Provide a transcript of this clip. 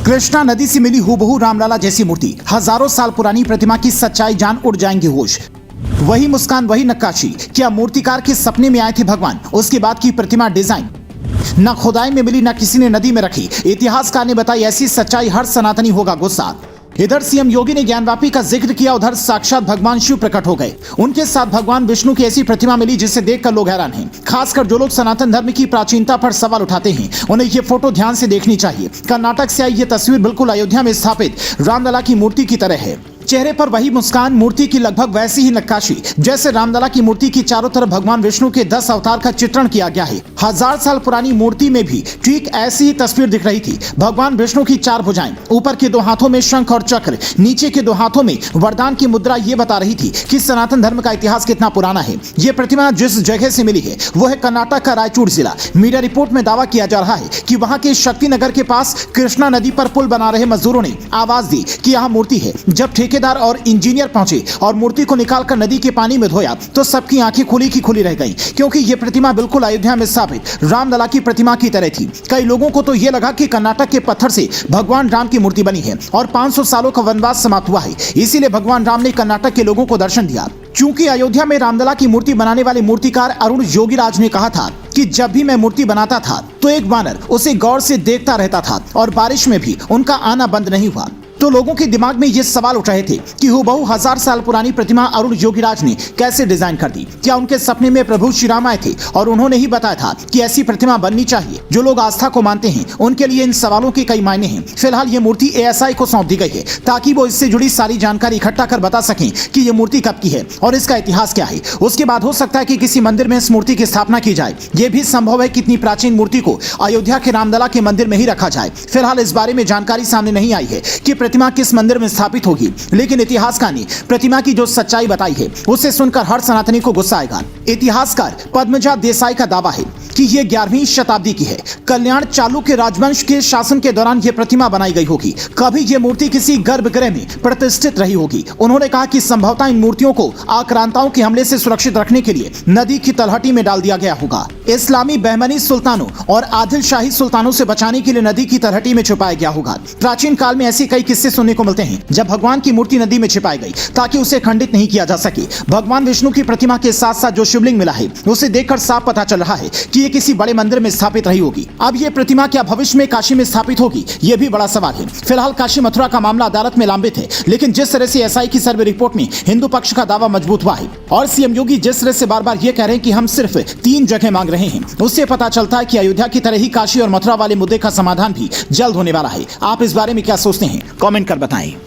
कृष्णा नदी से मिली हूबहू रामलला जैसी मूर्ति, हजारों साल पुरानी प्रतिमा की सच्चाई जान उड़ जाएंगे होश। वही मुस्कान, वही नक्काशी, क्या मूर्तिकार के सपने में आए थे भगवान? उसके बाद की प्रतिमा डिजाइन न खुदाई में मिली, न किसी ने नदी में रखी। इतिहासकार ने बताई ऐसी सच्चाई, हर सनातनी होगा गुस्सा। इधर सीएम योगी ने ज्ञानवापी का जिक्र किया, उधर साक्षात भगवान शिव प्रकट हो गए। उनके साथ भगवान विष्णु की ऐसी प्रतिमा मिली जिसे देखकर लोग हैरान हैं। खासकर जो लोग सनातन धर्म की प्राचीनता पर सवाल उठाते हैं, उन्हें ये फोटो ध्यान से देखनी चाहिए। कर्नाटक से आई ये तस्वीर बिल्कुल अयोध्या में स्थापित रामलला की मूर्ति की तरह है। चेहरे पर वही मुस्कान, मूर्ति की लगभग वैसी ही नक्काशी जैसे रामलला की मूर्ति की चारों तरफ भगवान विष्णु के 10 अवतार का चित्रण किया गया है। 1000 साल पुरानी मूर्ति में भी ठीक ऐसी ही तस्वीर दिख रही थी। भगवान विष्णु की 4 भुजाएं, ऊपर के 2 हाथों में शंख और चक्र, नीचे के 2 हाथों में वरदान की मुद्रा, ये बता रही थी कि सनातन धर्म का इतिहास कितना पुराना है। ये प्रतिमा जिस जगह से मिली है वो है कर्नाटक का रायचूर जिला। मीडिया रिपोर्ट में दावा किया जा रहा है कि वहां के शक्तिनगर के पास कृष्णा नदी पर पुल बना रहे मजदूरों ने आवाज दी कि यहाँ मूर्ति है। जब ठेकेदार और इंजीनियर पहुंचे और मूर्ति को निकालकर नदी के पानी में धोया तो सबकी आंखें खुली की खुली रह गईं, क्योंकि ये प्रतिमा बिल्कुल अयोध्या में स्थापित रामलला की प्रतिमा की तरह थी। कई लोगों को तो ये लगा कि कर्नाटक के पत्थर से भगवान राम की मूर्ति बनी है और 500 सालों का वनवास समाप्त हुआ है, इसीलिए भगवान राम ने कर्नाटक के लोगों को दर्शन दिया। चूंकि अयोध्या में रामलला की मूर्ति बनाने वाले मूर्तिकार अरुण योगीराज ने कहा था कि जब भी मैं मूर्ति बनाता था तो एक वानर उसे गौर से देखता रहता था और बारिश में भी उनका आना बंद नहीं हुआ। तो लोगों के दिमाग में ये सवाल उठ रहे थे कि हूबहू 1000 साल पुरानी प्रतिमा अरुण योगीराज ने कैसे डिजाइन कर दी? क्या उनके सपने में प्रभु श्री राम आए थे और उन्होंने ही बताया था कि ऐसी प्रतिमा बननी चाहिए? जो लोग आस्था को मानते हैं उनके लिए इन सवालों के कई मायने हैं। फिलहाल ये मूर्ति ASI को सौंप दी गई है ताकि वो इससे जुड़ी सारी जानकारी इकट्ठा कर बता सकें कि ये मूर्ति कब की है और इसका इतिहास क्या है। उसके बाद हो सकता है कि किसी मंदिर में इस मूर्ति की स्थापना की जाए। ये भी संभव है कि इतनी प्राचीन मूर्ति को अयोध्या के रामलला के मंदिर में ही रखा जाए। फिलहाल इस बारे में जानकारी सामने नहीं आई है कि प्रतिमा किस मंदिर में स्थापित होगी, लेकिन इतिहासकार ने प्रतिमा की जो सच्चाई बताई है उसे सुनकर हर सनातनी को गुस्सा आएगा। इतिहासकार पद्मजा देसाई का दावा है कि यह 11वीं शताब्दी की है। कल्याण चालुक्य राजवंश के शासन के दौरान यह प्रतिमा बनाई गई होगी। कभी यह मूर्ति किसी गर्भगृह में प्रतिष्ठित रही होगी। उन्होंने कहा कि संभवतः इन मूर्तियों को आक्रांताओं के हमले से सुरक्षित रखने के लिए नदी की तलहटी में डाल दिया गया होगा। इस्लामी बहमनी सुल्तानों और आदिल शाही सुल्तानों से बचाने के लिए नदी की तलहटी में छुपाया गया होगा। प्राचीन काल में ऐसे कई किस्से सुनने को मिलते हैं जब भगवान की मूर्ति नदी में छिपाई गई ताकि उसे खंडित नहीं किया जा सके। भगवान विष्णु की प्रतिमा के साथ साथ जो शिवलिंग मिला है उसे देखकर साफ पता चल रहा है कि ये किसी बड़े मंदिर में स्थापित रही होगी। अब ये प्रतिमा क्या भविष्य में काशी में स्थापित होगी, ये भी बड़ा सवाल है। फिलहाल काशी मथुरा का मामला अदालत में लंबित है, लेकिन जिस तरह से SI की सर्वे रिपोर्ट में हिंदू पक्ष का दावा मजबूत हुआ है और सीएम योगी जिस तरह से बार बार ये कह रहे हैं कि हम सिर्फ 3 जगह मांग रहे हैं, उससे पता चलता है कि अयोध्या की तरह ही काशी और मथुरा वाले मुद्दे का समाधान भी जल्द होने वाला है। आप इस बारे में क्या सोचते हैं? कमेंट कर बताएं।